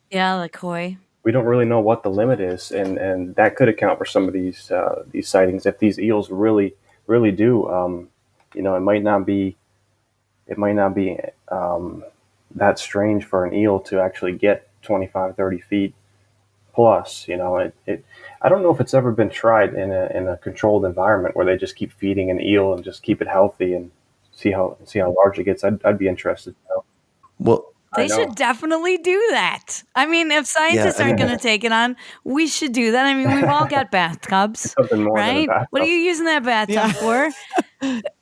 Yeah, like koi. We don't really know what the limit is, and that could account for some of these sightings. If these eels really do, it might not be that strange for an eel to actually get 25, 30 feet plus. I don't know if it's ever been tried in a controlled environment where they just keep feeding an eel and just keep it healthy and see how large it gets. I'd be interested to know. Well, They should definitely do that. I mean, if scientists aren't going to take it on, we should do that. I mean, we've all got bathtubs, Something more right? than a bathtub. What are you using that bathtub for?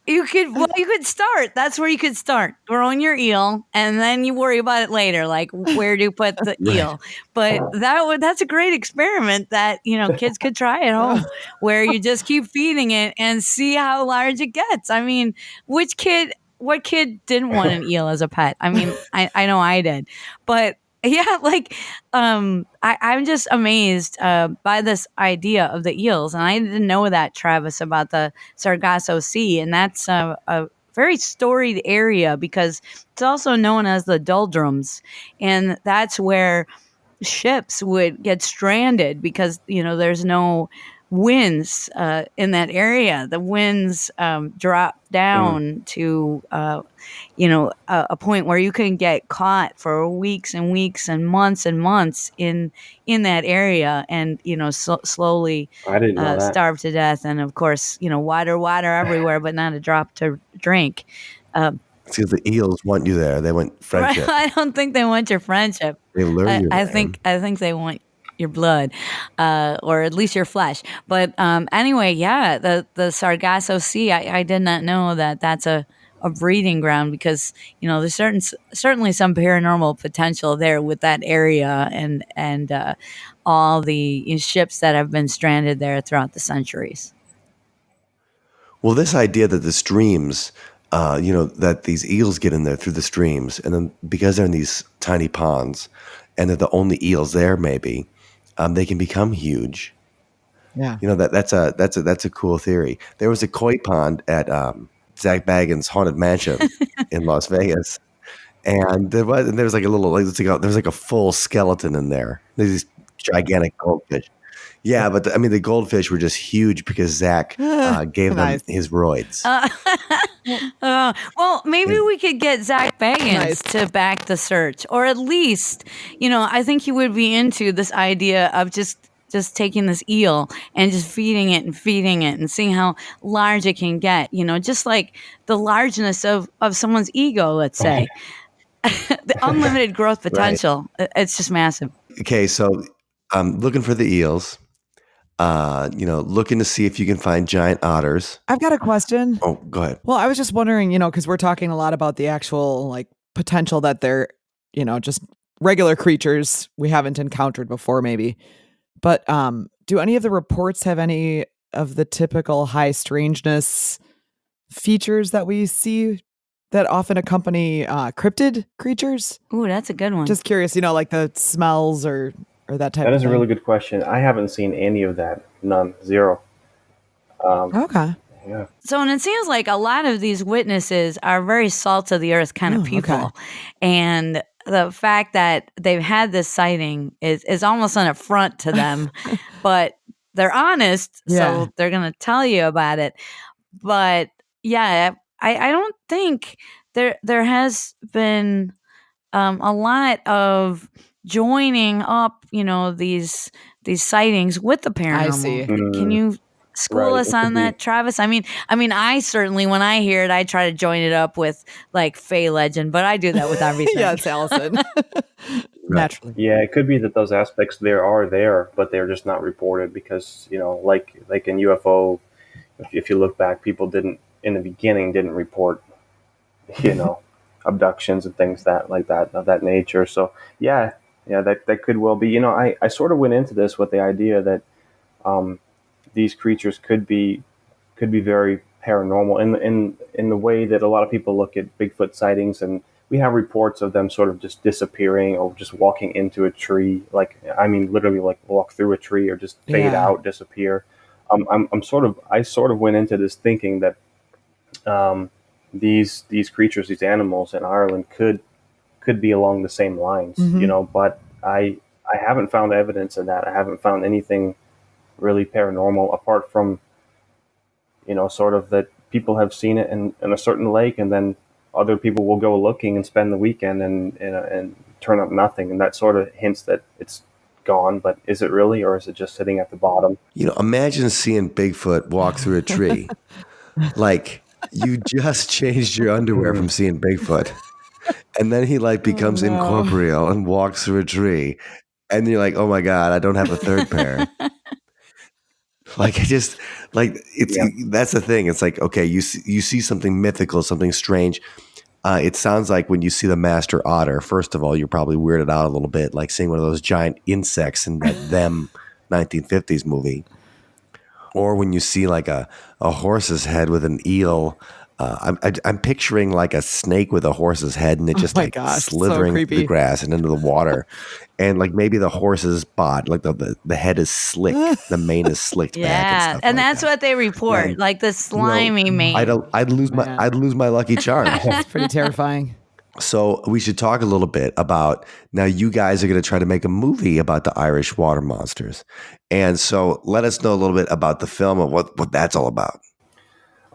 You could start. That's where you could start. Growing your eel, and then you worry about it later, like where to put the eel. But that's a great experiment that kids could try at home, where you just keep feeding it and see how large it gets. I mean, what kid didn't want an eel as a pet? I mean, I know I did, but yeah, like I'm just amazed by this idea of the eels, and I didn't know that, Travis, about the Sargasso Sea, and that's very storied area because it's also known as the doldrums, and that's where ships would get stranded because there's no winds in that area. The winds drop down to a point where you can get caught for weeks and weeks and months in that area, and slowly I didn't know that. starve to death. And of course, water everywhere, but not a drop to drink. It's because the eels want you there. They want friendship. I don't think they want your friendship. They lure you. I think they want your blood, or at least your flesh. But anyway, yeah, the Sargasso Sea. I did not know that that's a breeding ground, because there's certainly some paranormal potential there with that area and all the ships that have been stranded there throughout the centuries. Well, this idea that the streams, that these eels get in there through the streams, and then because they're in these tiny ponds, and they're the only eels there, maybe they can become huge. Yeah, that's a cool theory. There was a koi pond at Zach Bagans' haunted mansion in Las Vegas, and there was like a little, there was like a full skeleton in there. There's these gigantic goldfish. Yeah, but the goldfish were just huge because Zach gave them his roids. Well, maybe we could get Zach Bagans to back the search, or at least, I think he would be into this idea of just taking this eel and just feeding it and seeing how large it can get. Just like the largeness of someone's ego, let's say. The unlimited growth potential. Right. It's just massive. Okay, so I'm looking for the eels. Looking to see if you can find giant otters. I've got a question. Oh, go ahead. Well, I was just wondering, because we're talking a lot about the actual potential that they're, just regular creatures we haven't encountered before, maybe. But do any of the reports have any of the typical high strangeness features that we see that often accompany cryptid creatures? Ooh, that's a good one. Just curious, like the smells or that type of thing. That is a really good question. I haven't seen any of that. None. Zero. Okay. Yeah. So, and it seems like a lot of these witnesses are very salt of the earth kind of people. Okay. And the fact that they've had this sighting is almost an affront to them, but they're honest. Yeah. So they're going to tell you about it. But yeah, I don't think there has been a lot of joining up, these sightings with the paranormal. I see. Can you school us on that, Travis? I mean, I certainly, when I hear it, I try to join it up with Fae legend, but I do that with everything. Yeah, it's Allison. Naturally. Yeah, it could be that those aspects are there, but they're just not reported because, like in UFO, if you look back, people didn't report, abductions and things like that of that nature. So yeah, that could well be. I sort of went into this with the idea that these creatures could be very paranormal in the way that a lot of people look at Bigfoot sightings, and we have reports of them sort of just disappearing or just walking into a tree, literally walk through a tree or just fade out, disappear. I sort of went into this thinking that these creatures, these animals in Ireland could be along the same lines, but I haven't found evidence of that. I haven't found anything really paranormal apart from, sort of that people have seen it in a certain lake, and then other people will go looking and spend the weekend and turn up nothing. And that sort of hints that it's gone, but is it really, or is it just sitting at the bottom? Imagine seeing Bigfoot walk through a tree. You just changed your underwear from seeing Bigfoot. And then he becomes incorporeal and walks through a tree. And you're like, oh my God, I don't have a third pair. That's the thing. It's okay, you see something mythical, something strange. It sounds like when you see the master otter, first of all, you're probably weirded out a little bit, like seeing one of those giant insects in that Them 1950s movie. Or when you see a horse's head with an eel I'm picturing like a snake with a horse's head, and it just slithering through the grass and into the water, and like maybe the horse's bod, like the head is slick, the mane is slicked back, and stuff. And like that's that. what they report, And, like the slimy mane. I'd lose my lucky charm. That's pretty terrifying. So we should talk a little bit about, now you guys are going to try to make a movie about the Irish water monsters. And so let us know a little bit about the film and what that's all about.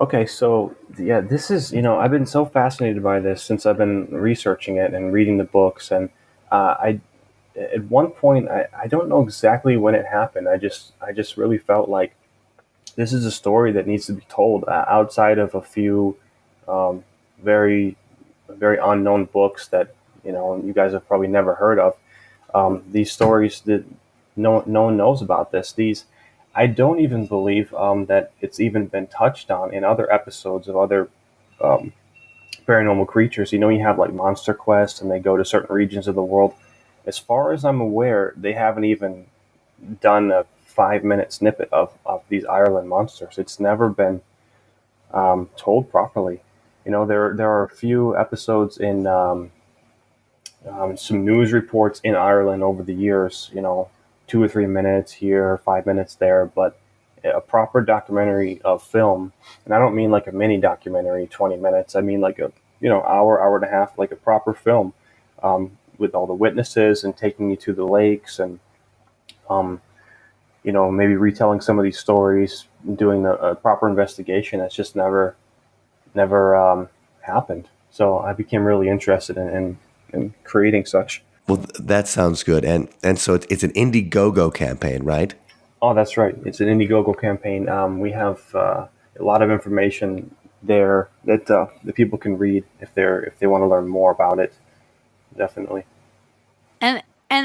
Okay, so yeah, this is, I've been so fascinated by this since I've been researching it and reading the books. And at one point, I don't know exactly when it happened. I just really felt like this is a story that needs to be told outside of a few very, very unknown books that, you guys have probably never heard of. These stories that no one knows about this. I don't even believe that it's even been touched on in other episodes of other paranormal creatures. You have like Monster Quest, and they go to certain regions of the world. As far as I'm aware, they haven't even done a 5-minute snippet of these Ireland monsters. It's never been told properly. There are a few episodes in some news reports in Ireland over the years, 2 or 3 minutes here, 5 minutes there, but a proper documentary of film, and I don't mean like a mini documentary, 20 minutes. I mean like a, hour and a half, like a proper film, with all the witnesses and taking you to the lakes and, maybe retelling some of these stories, doing a proper investigation. That's just never happened. So I became really interested in creating such. Well, that sounds good. And so it's an Indiegogo campaign, right? Oh, that's right. It's an Indiegogo campaign. We have a lot of information there that people can read if they want to learn more about it. Definitely. And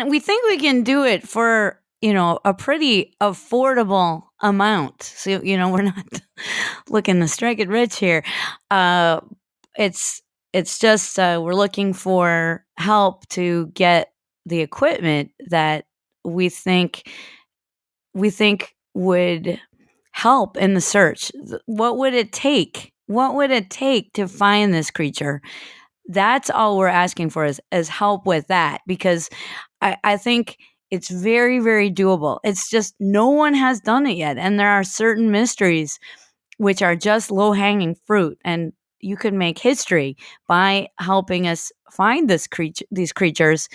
we think we can do it for, a pretty affordable amount. So, we're not looking to strike it rich here. It's just we're looking for help to get the equipment that we think would help in the search. What would it take? What would it take to find this creature? That's all we're asking for is help with that, because I think it's very, very doable. It's just no one has done it yet. And there are certain mysteries which are just low-hanging fruit. And you can make history by helping us find these creatures.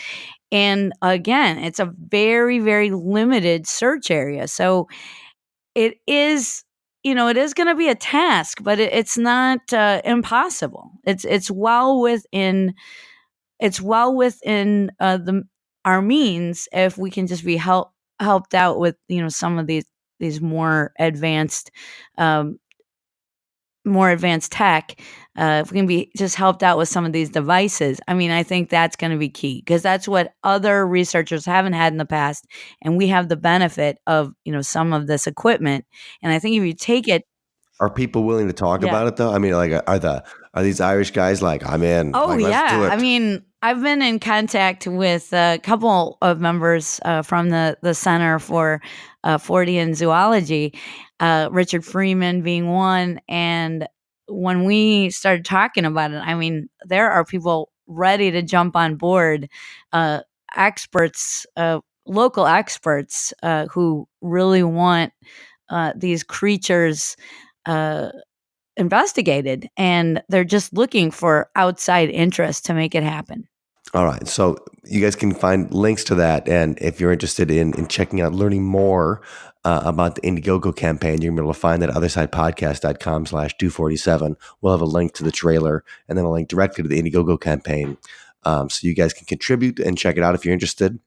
And again, it's a very, very limited search area. So it is, it is going to be a task, but it's not impossible. It's well within our means if we can just be helped out with some of these more advanced tech. If we can be just helped out with some of these devices, I think that's going to be key, because that's what other researchers haven't had in the past, and we have the benefit of some of this equipment. And I think if you take it, are people willing to talk about it though? Are these Irish guys like, I'm in? Oh, like, let's do it. I've been in contact with a couple of members from the Center for Fortean Zoology, Richard Freeman being one. And when we started talking about it, there are people ready to jump on board, experts, local experts who really want these creatures investigated, and they're just looking for outside interest to make it happen. All right. So you guys can find links to that. And if you're interested in checking out, learning more about the Indiegogo campaign, you're going to be able to find that at othersidepodcast.com/247. We'll have a link to the trailer and then a link directly to the Indiegogo campaign. So you guys can contribute and check it out if you're interested.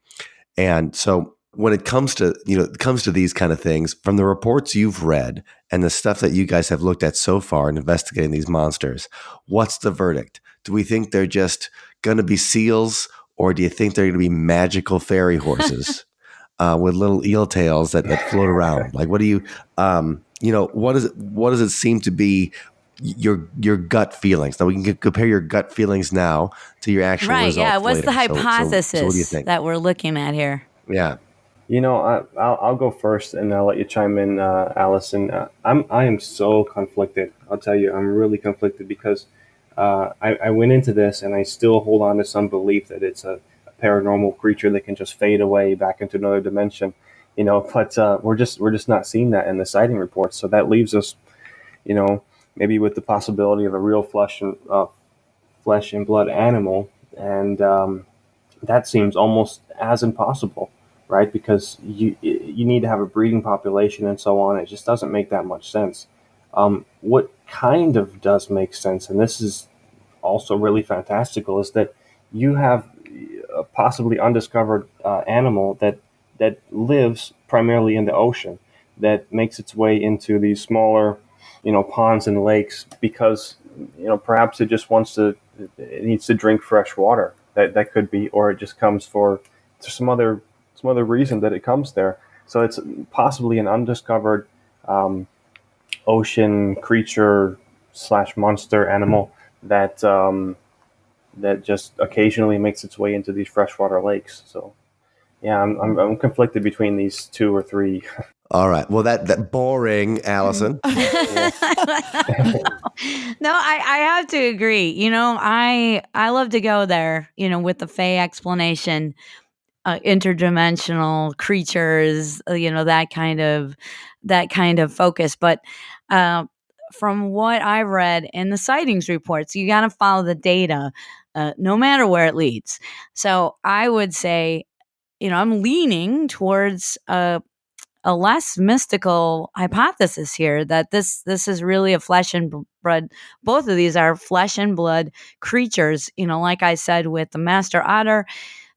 And so when it comes to, these kind of things, from the reports you've read and the stuff that you guys have looked at so far in investigating these monsters, what's the verdict? Do we think they're just going to be seals, or do you think they're going to be magical fairy horses with little eel tails that float around? Like, what do you, what does it seem to be your gut feelings? Now we can compare your gut feelings to your actual results. Yeah. What's later. the hypothesis so what do you think? that we're looking at here? Yeah. I'll go first, and I'll let you chime in, Allison. I am so conflicted. I'll tell you, I'm really conflicted because I went into this, and I still hold on to some belief that it's a paranormal creature that can just fade away back into another dimension. But we're just not seeing that in the sighting reports. So that leaves us, you know, maybe with the possibility of a real flesh and blood animal, and that seems almost as impossible, right? Because you need to have a breeding population and so on. It just doesn't make that much sense. What kind of does make sense, and this is also really fantastical, is that you have a possibly undiscovered animal that lives primarily in the ocean, that makes its way into these smaller, ponds and lakes because perhaps it needs to drink fresh water. That could be, or it just comes for some other reason that it comes there. So it's possibly an undiscovered ocean creature slash monster animal that just occasionally makes its way into these freshwater lakes. So yeah, I'm conflicted between these two or three. All right. Well, that boring, Allison. No, I have to agree. I love to go there, with the Fey explanation, interdimensional creatures, that kind of focus. But from what I've read in the sightings reports, you got to follow the data, no matter where it leads. So I would say, I'm leaning towards a less mystical hypothesis here, that this is really a flesh and blood. Both of these are flesh and blood creatures. Like I said with the master otter,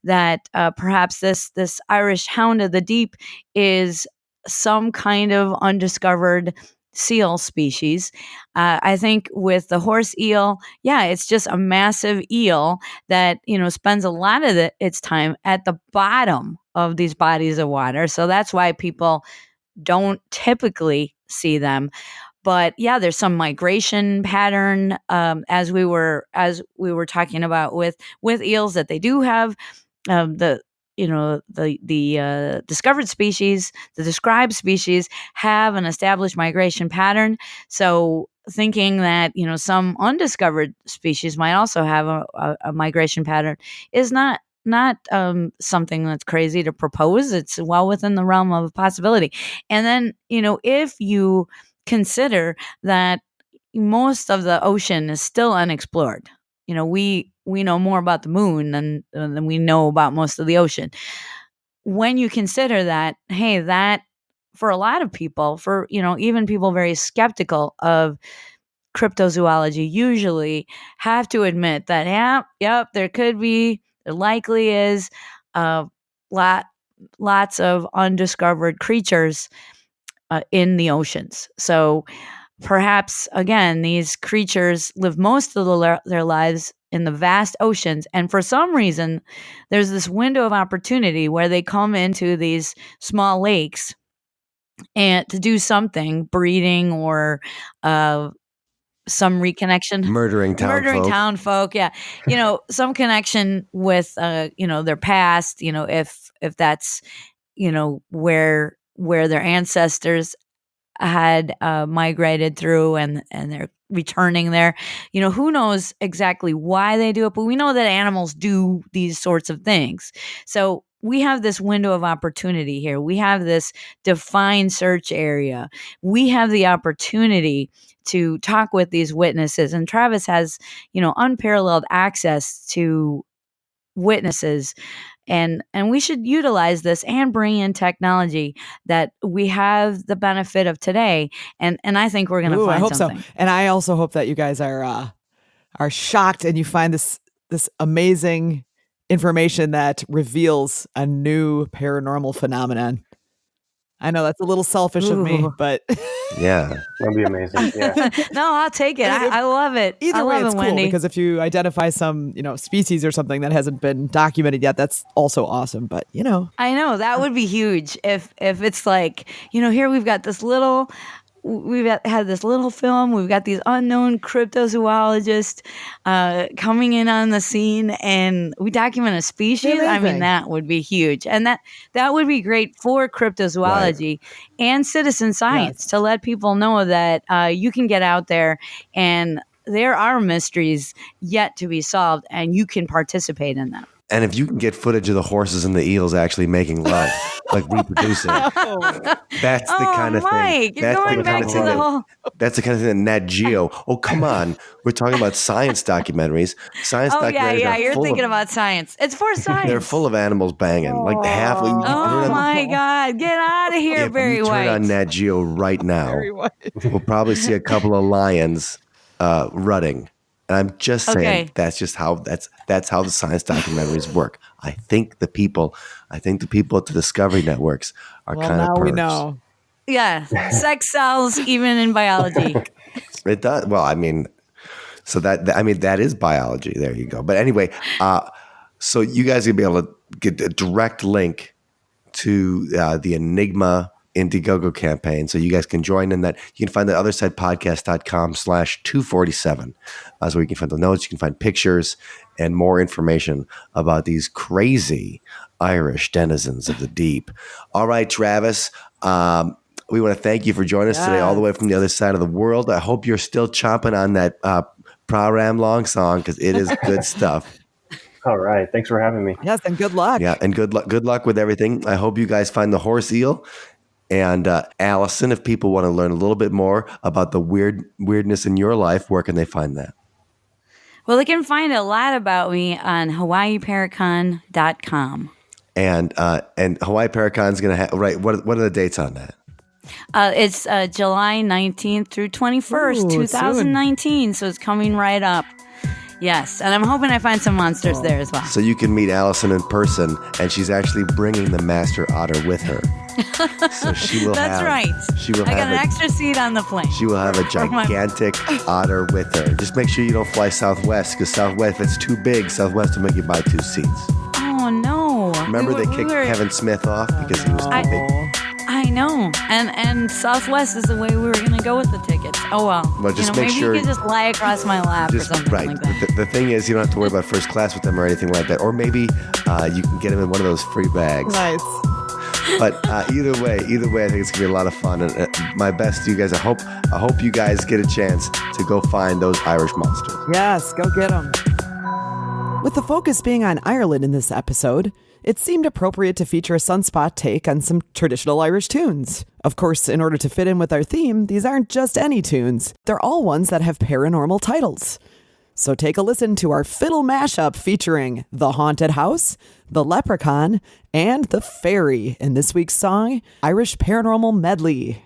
that perhaps this Irish hound of the deep is some kind of undiscovered seal species. I think with the horse eel, yeah, it's just a massive eel that spends a lot of its time at the bottom of these bodies of water. So that's why people don't typically see them. But yeah, there's some migration pattern, as we were talking about with eels, that they do have the discovered species, the described species have an established migration pattern. So thinking that some undiscovered species might also have a migration pattern is not something that's crazy to propose. It's well within the realm of possibility. And then if you consider that most of the ocean is still unexplored. We know more about the moon than we know about most of the ocean. When you consider that, hey, that for a lot of people, for even people very skeptical of cryptozoology, usually have to admit that there likely is uh, lot lots of undiscovered creatures in the oceans. So perhaps, again, these creatures live most of their lives in the vast oceans. And for some reason, there's this window of opportunity where they come into these small lakes and to do something, breeding or some reconnection. Murdering town folk. Yeah. Some connection with, their past, if that's, where their ancestors had migrated through, and they're returning there. Who knows exactly why they do it, but we know that animals do these sorts of things. So we have this window of opportunity here. We have this defined search area. We have the opportunity to talk with these witnesses, and Travis has, unparalleled access to witnesses, and we should utilize this and bring in technology that we have the benefit of today, and I think we're going to find I hope something. So. And I also hope that you guys are shocked and you find this amazing information that reveals a new paranormal phenomenon. I know that's a little selfish of me, but yeah, that'd be amazing. Yeah. No, I'll take it. I love it. Either way, it's cool, Wendy. because if you identify some, species or something that hasn't been documented yet, that's also awesome. But I know that would be huge if it's like, here we've got this little we've had this little film. We've got these unknown cryptozoologists coming in on the scene, and we document a species. I mean, that would be huge, and that would be great for cryptozoology and citizen science to let people know that you can get out there and there are mysteries yet to be solved, and you can participate in them. And if you can get footage of the horses and the eels actually making love, like reproducing, that's the kind of thing. That's the kind of thing that Nat Geo. Oh, come on. We're talking about science documentaries. You're thinking about science. It's for science. They're full of animals banging. Like half. Oh my God. Get out of here, Barry White. If you turn on Nat Geo right now, we'll probably see a couple of lions rutting. And I'm just saying that's how the science documentaries work. I think the people at the Discovery Networks are kind of pervs. We know. Yeah, sex sells even in biology. It does. Well, I mean, so that is biology. There you go. But anyway, so you guys are gonna be able to get a direct link to the Enigma Indiegogo campaign, so you guys can join in that. You can find that othersidepodcast.com/247. That's where you can find the notes, you can find pictures and more information about these crazy Irish denizens of the deep. All right, Travis, we want to thank you for joining us today all the way from the other side of the world. I hope you're still chomping on that Pra-Ram Long song, because it is good stuff. All right. Thanks for having me. Yes, and good luck. Yeah, and good luck with everything. I hope you guys find the horse eel. And Allison, if people want to learn a little bit more about the weirdness in your life, where can they find that? Well, they can find a lot about me on HawaiiParacon.com. And Hawaii Paracon's going to have, right, what are the dates on that? It's July 19th through 21st, 2019. Soon. So it's coming right up. Yes, and I'm hoping I find some monsters there as well. So you can meet Allison in person, and she's actually bringing the master otter with her. So she will That's right. She will I got an extra seat on the plane. She will have a gigantic otter with her. Just make sure you don't fly Southwest, because Southwest, if it's too big, Southwest will make you buy 2 seats. Oh, no. Remember they kicked Kevin Smith off because he was too big? I know. And Southwest is the way we were going to go with the tickets. Oh, well. Well, just make maybe sure you could just lie across my lap or something like that. The thing is, you don't have to worry about first class with them or anything like that. Or maybe you can get them in one of those free bags. Nice. But either way, I think it's gonna be a lot of fun. And my best to you guys. I hope you guys get a chance to go find those Irish monsters. Yes, go get them. With the focus being on Ireland in this episode, it seemed appropriate to feature a Sunspot take on some traditional Irish tunes. Of course, in order to fit in with our theme, these aren't just any tunes. They're all ones that have paranormal titles. So take a listen to our fiddle mashup featuring The Haunted House, The Leprechaun, and The Fairy in this week's song, Irish Paranormal Medley.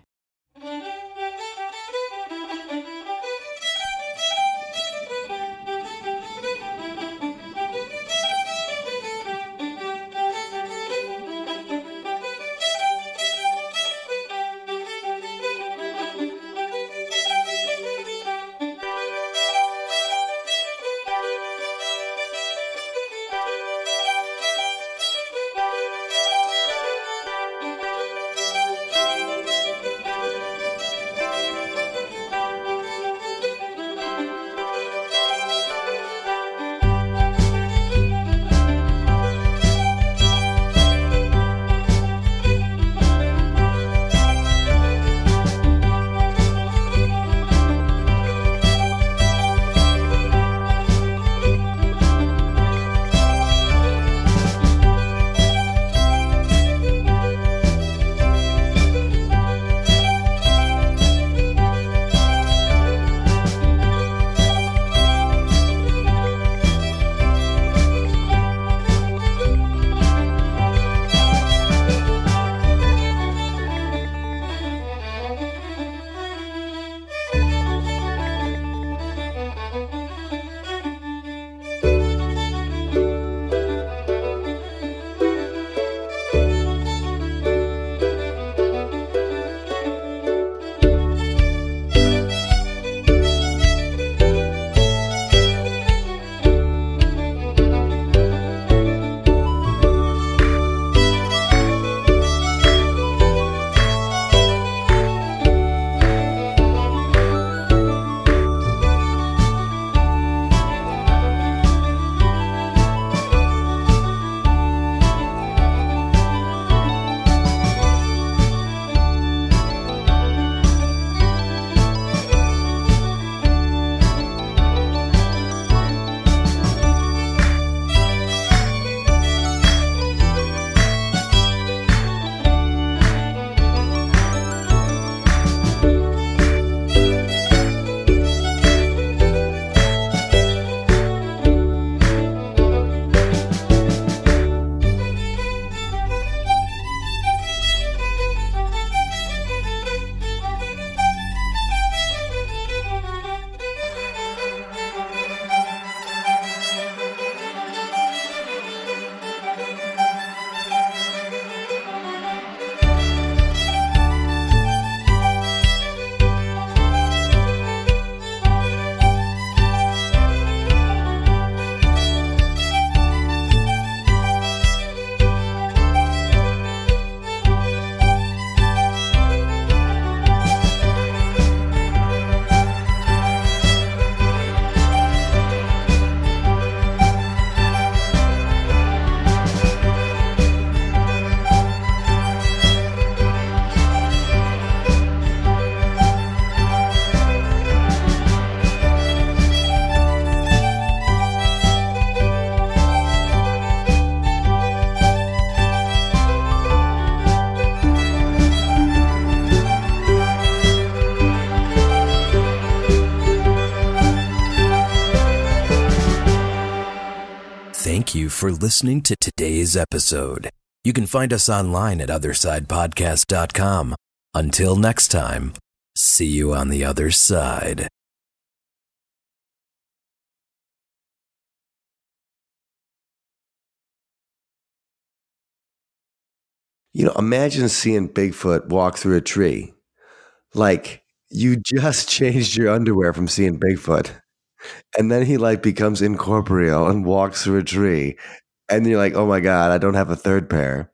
thank you for listening to today's episode. You can find us online at othersidepodcast.com. Until next time, see you on the other side. Imagine seeing Bigfoot walk through a tree. Like, you just changed your underwear from seeing Bigfoot. And then he becomes incorporeal and walks through a tree. And you're like, oh my God, I don't have a third pair.